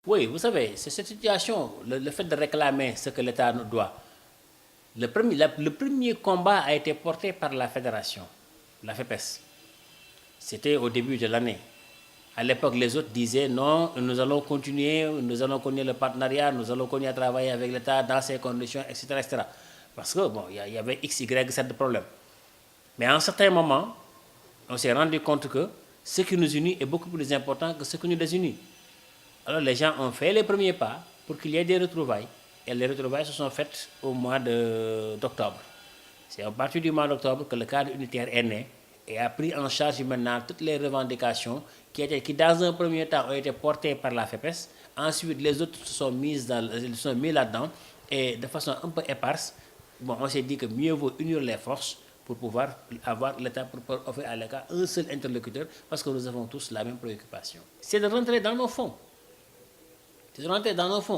Oui, vous savez, c'est cette situation, le fait de réclamer ce que l'État nous doit. Le premier combat a été porté par la fédération, la FEPES. C'était au début de l'année. À l'époque, les autres disaient non, nous allons continuer le partenariat, nous allons continuer à travailler avec l'État dans ces conditions, etc., etc. Parce que, bon, il y avait X, Y, Z de problèmes. Mais à un certain moment, on s'est rendu compte que ce qui nous unit est beaucoup plus important que ce qui nous désunit. Alors les gens ont fait les premiers pas pour qu'il y ait des retrouvailles. Et les retrouvailles se sont faites au mois d'octobre. C'est à partir du mois d'octobre que le cadre unitaire est né et a pris en charge maintenant toutes les revendications qui dans un premier temps ont été portées par la FEPES. Ensuite, les autres se sont mis là-dedans et de façon un peu éparse, bon, on s'est dit que mieux vaut unir les forces pour pouvoir avoir l'État, pour offrir à l'État un seul interlocuteur, parce que nous avons tous la même préoccupation. C'est de rentrer dans nos fonds.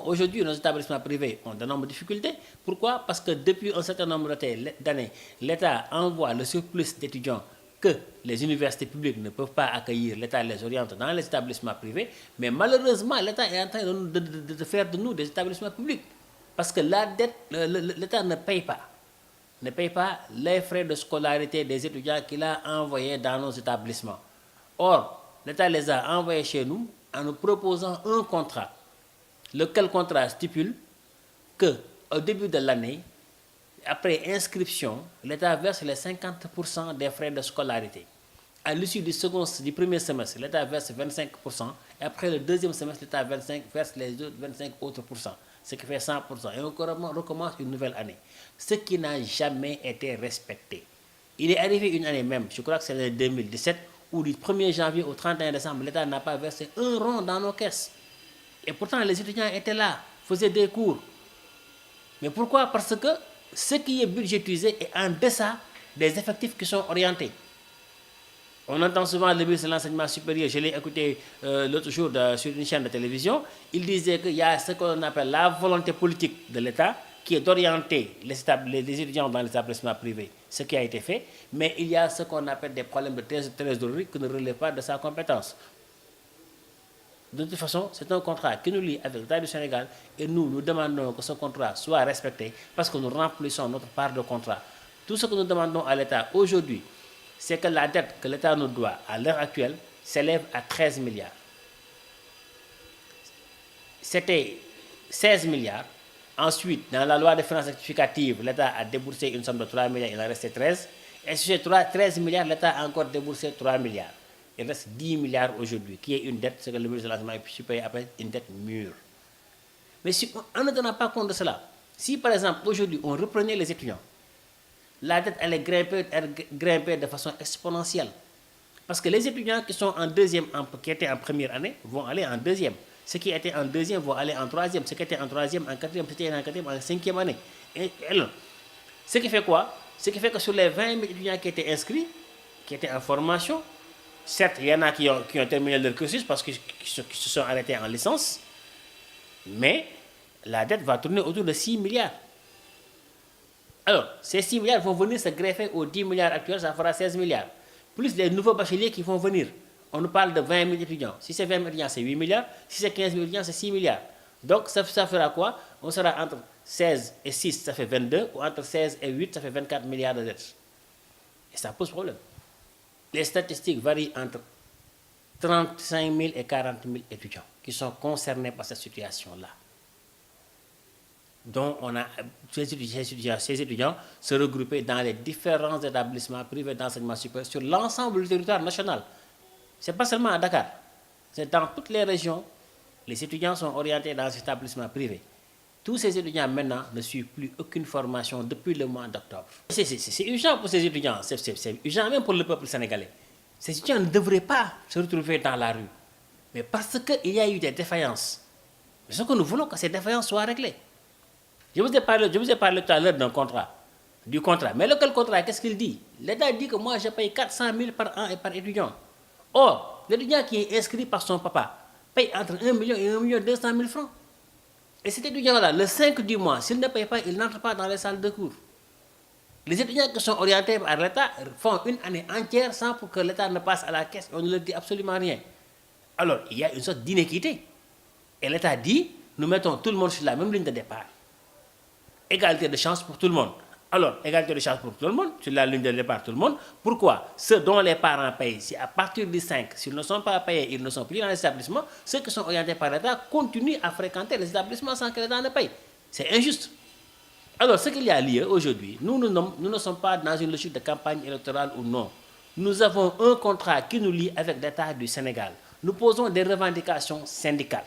Aujourd'hui, nos établissements privés ont d'énormes difficultés. Pourquoi? Parce que depuis un certain nombre d'années, l'État envoie le surplus d'étudiants que les universités publiques ne peuvent pas accueillir. L'État les oriente dans les établissements privés. Mais malheureusement, l'État est en train de faire de nous des établissements publics. Parce que la dette, l'État ne paye pas les frais de scolarité des étudiants qu'il a envoyés dans nos établissements. Or, l'État les a envoyés chez nous en nous proposant un contrat. Lequel contrat stipule qu'au début de l'année, après inscription, l'État verse les 50% des frais de scolarité. À l'issue du premier semestre, l'État verse 25%, et après le deuxième semestre, l'État verse les autres 25 autres pourcents, ce qui fait 100%. Et on recommence une nouvelle année. Ce qui n'a jamais été respecté. Il est arrivé une année même, je crois que c'est l'année 2017, où du 1er janvier au 31 décembre, l'État n'a pas versé un rond dans nos caisses. Et pourtant, les étudiants étaient là, faisaient des cours. Mais pourquoi? Parce que ce qui est budgétisé est en deçà des effectifs qui sont orientés. On entend souvent le ministre de l'Enseignement supérieur, je l'ai écouté l'autre jour sur une chaîne de télévision, il disait qu'il y a ce qu'on appelle la volonté politique de l'État, qui est d'orienter les étudiants dans les établissements privés, ce qui a été fait, mais il y a ce qu'on appelle des problèmes de trésorerie qui ne relèvent pas de sa compétence. De toute façon, c'est un contrat qui nous lie avec l'État du Sénégal et nous demandons que ce contrat soit respecté parce que nous remplissons notre part de contrat. Tout ce que nous demandons à l'État aujourd'hui, c'est que la dette que l'État nous doit à l'heure actuelle s'élève à 13 milliards. C'était 16 milliards. Ensuite, dans la loi de finances rectificative, l'État a déboursé une somme de 3 milliards, il en restait 13. Et sur ces 13 milliards, l'État a encore déboursé 3 milliards. Il reste 10 milliards aujourd'hui, qui est une dette, ce que le ministre de l'Enseignement supérieur appelle une dette mûre. Mais si on ne tient pas compte de cela, si par exemple aujourd'hui on reprenait les étudiants, la dette allait grimper de façon exponentielle. Parce que les étudiants qui sont en deuxième, qui étaient en première année, vont aller en deuxième. Ceux qui étaient en deuxième vont aller en troisième. Ceux qui étaient en troisième, en quatrième, ceux qui étaient en quatrième, en cinquième année. Et ce qui fait quoi? Ce qui fait que sur les 20 000 étudiants qui étaient inscrits, qui étaient en formation, certes, il y en a qui ont terminé leur cursus parce qu'ils se sont arrêtés en licence, mais la dette va tourner autour de 6 milliards. Alors, ces 6 milliards vont venir se greffer aux 10 milliards actuels, ça fera 16 milliards. Plus les nouveaux bacheliers qui vont venir. On nous parle de 20 000 étudiants. Si c'est 20 000 étudiants, c'est 8 milliards. Si c'est 15 000 étudiants, c'est 6 milliards. Donc, ça fera quoi? On sera entre 16 et 6, ça fait 22, ou entre 16 et 8, ça fait 24 milliards de dettes. Et ça pose problème. Les statistiques varient entre 35 000 et 40 000 étudiants qui sont concernés par cette situation-là. Donc, on a ces étudiants se regrouper dans les différents établissements privés d'enseignement supérieur sur l'ensemble du territoire national. Ce n'est pas seulement à Dakar, c'est dans toutes les régions. Les étudiants sont orientés dans ces établissements privés. Tous ces étudiants maintenant ne suivent plus aucune formation depuis le mois d'octobre. C'est urgent pour ces étudiants, c'est urgent même pour le peuple sénégalais. Ces étudiants ne devraient pas se retrouver dans la rue. Mais parce qu'il y a eu des défaillances. Mais ce que nous voulons, que ces défaillances soient réglées. Je vous ai parlé tout à l'heure du contrat. Mais lequel contrat, qu'est-ce qu'il dit? L'État dit que moi, je paye 400 000 par an et par étudiant. Or, l'étudiant qui est inscrit par son papa paye entre 1 million et 1 200 000 francs. Et cet étudiant-là, le 5 du mois, s'il ne paye pas, il n'entre pas dans les salles de cours. Les étudiants qui sont orientés par l'État font une année entière sans pour que l'État ne passe à la caisse. On ne leur dit absolument rien. Alors, il y a une sorte d'inéquité. Et l'État dit, nous mettons tout le monde sur la même ligne de départ. Égalité de chance pour tout le monde. Alors, égalité de chance pour tout le monde, sur la ligne de départ tout le monde. Pourquoi? Ceux dont les parents payent, si à partir du 5, s'ils ne sont pas payés, ils ne sont plus dans les établissements, ceux qui sont orientés par l'État continuent à fréquenter les établissements sans que l'État ne paye. C'est injuste. Alors, ce qu'il y a lieu aujourd'hui, nous ne sommes pas dans une logique de campagne électorale ou non. Nous avons un contrat qui nous lie avec l'État du Sénégal. Nous posons des revendications syndicales.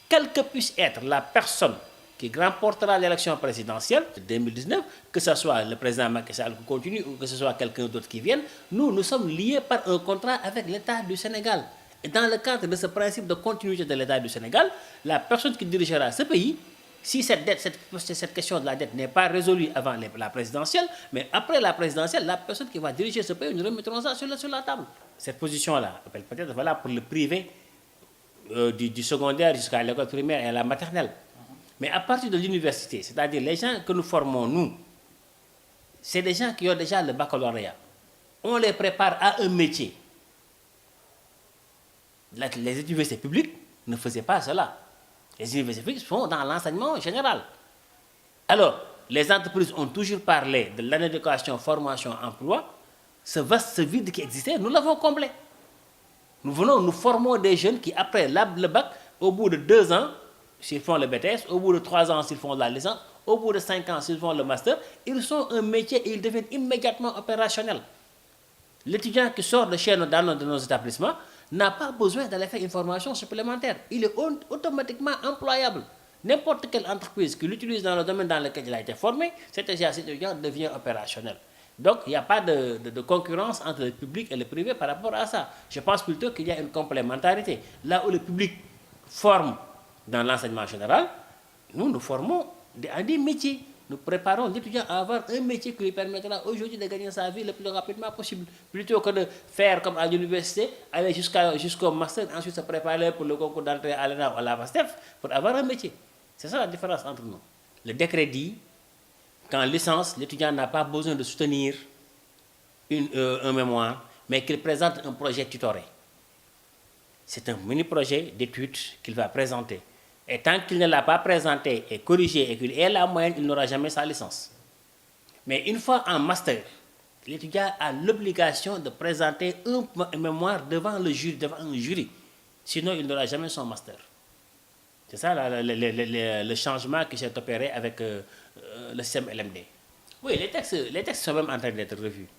Quelle que puisse être la personne qui remportera l'élection présidentielle de 2019, que ce soit le président Macky Sall qui continue ou que ce soit quelqu'un d'autre qui vienne, nous sommes liés par un contrat avec l'État du Sénégal. Et dans le cadre de ce principe de continuité de l'État du Sénégal, la personne qui dirigera ce pays, si cette question de la dette n'est pas résolue avant la présidentielle, mais après la présidentielle, la personne qui va diriger ce pays, nous remettrons ça sur la table. Cette position-là, peut-être voilà pour le privé du secondaire jusqu'à l'école primaire et à la maternelle. Mais à partir de l'université, c'est-à-dire les gens que nous formons, nous, c'est des gens qui ont déjà le baccalauréat. On les prépare à un métier. Les universités publiques ne faisaient pas cela. Les universités publiques sont dans l'enseignement général. Alors, les entreprises ont toujours parlé de l'année d'éducation, formation, emploi. Ce vide qui existait, nous l'avons comblé. Nous formons des jeunes qui, après le bac, au bout de 2 ans, s'ils font le BTS, au bout de 3 ans, s'ils font la licence, au bout de 5 ans, s'ils font le master, ils ont un métier et ils deviennent immédiatement opérationnels. L'étudiant qui sort de chez nous dans nos établissements n'a pas besoin d'aller faire une formation supplémentaire. Il est automatiquement employable. N'importe quelle entreprise qui l'utilise dans le domaine dans lequel il a été formé, cet étudiant devient opérationnel. Donc, il n'y a pas de concurrence entre le public et le privé par rapport à ça. Je pense plutôt qu'il y a une complémentarité. Là où le public forme dans l'enseignement général, nous formons à des métiers. Nous préparons l'étudiant à avoir un métier qui lui permettra aujourd'hui de gagner sa vie le plus rapidement possible. Plutôt que de faire comme à l'université, aller jusqu'au master, ensuite se préparer pour le concours d'entrée à l'ENA ou à la FASTEF pour avoir un métier. C'est ça la différence entre nous. Le décret dit qu'en licence, l'étudiant n'a pas besoin de soutenir un mémoire, mais qu'il présente un projet tutoré. C'est un mini-projet d'études qu'il va présenter. Et tant qu'il ne l'a pas présenté et corrigé et qu'il ait la moyenne, il n'aura jamais sa licence. Mais une fois en master, l'étudiant a l'obligation de présenter un mémoire devant un jury. Sinon, il n'aura jamais son master. C'est ça le changement qui s'est opéré avec le système LMD. Oui, les textes sont même en train d'être revus.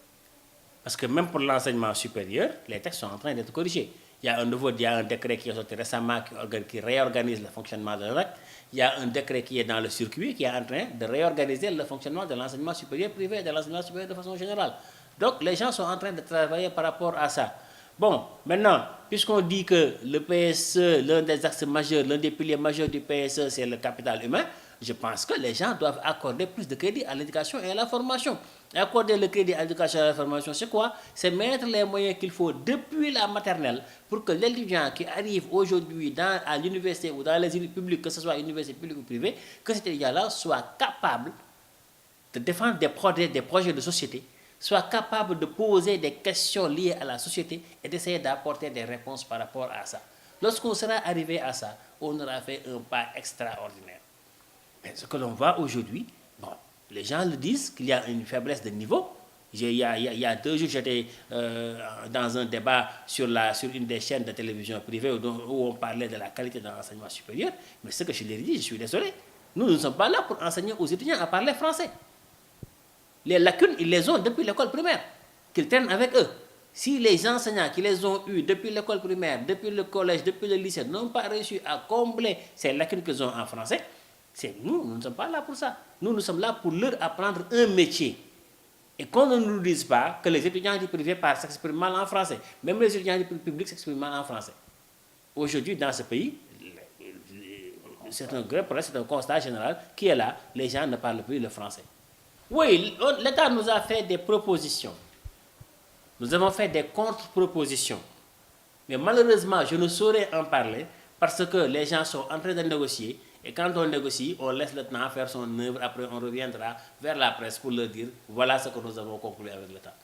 Parce que même pour l'enseignement supérieur, les textes sont en train d'être corrigés. Il y a un décret qui est sorti récemment qui réorganise le fonctionnement de l'ENAC. Il y a un décret qui est dans le circuit qui est en train de réorganiser le fonctionnement de l'enseignement supérieur privé et de l'enseignement supérieur de façon générale. Donc les gens sont en train de travailler par rapport à ça. Bon, maintenant, puisqu'on dit que le PSE, l'un des axes majeurs, l'un des piliers majeurs du PSE, c'est le capital humain, je pense que les gens doivent accorder plus de crédit à l'éducation et à la formation. Accorder le crédit à l'éducation et à la formation, c'est quoi? C'est mettre les moyens qu'il faut depuis la maternelle pour que l'étudiant qui arrive aujourd'hui à l'université ou dans les études publiques, que ce soit université publique ou privée, que cet étudiant-là soit capable de défendre des projets de société, soit capable de poser des questions liées à la société et d'essayer d'apporter des réponses par rapport à ça. Lorsqu'on sera arrivé à ça, on aura fait un pas extraordinaire. Mais ce que l'on voit aujourd'hui, bon, les gens le disent qu'il y a une faiblesse de niveau. Il y a 2 jours, j'étais dans un débat sur une des chaînes de télévision privée où on parlait de la qualité de l'enseignement supérieur. Mais ce que je leur ai dit, je suis désolé, nous ne sommes pas là pour enseigner aux étudiants à parler français. Les lacunes, ils les ont depuis l'école primaire, qu'ils traînent avec eux. Si les enseignants qui les ont eus depuis l'école primaire, depuis le collège, depuis le lycée, n'ont pas réussi à combler ces lacunes qu'ils ont en français, nous ne sommes pas là pour ça. Nous sommes là pour leur apprendre un métier. Et qu'on ne nous dise pas que les étudiants du privé s'expriment mal en français. Même les étudiants du public s'expriment mal en français. Aujourd'hui, dans ce pays, c'est un grand problème, c'est un constat général qui est là. Les gens ne parlent plus le français. Oui, l'État nous a fait des propositions. Nous avons fait des contre-propositions. Mais malheureusement, je ne saurais en parler parce que les gens sont en train de négocier. Et quand on négocie, on laisse le temps faire son œuvre. Après, on reviendra vers la presse pour leur dire voilà ce que nous avons conclu avec l'État.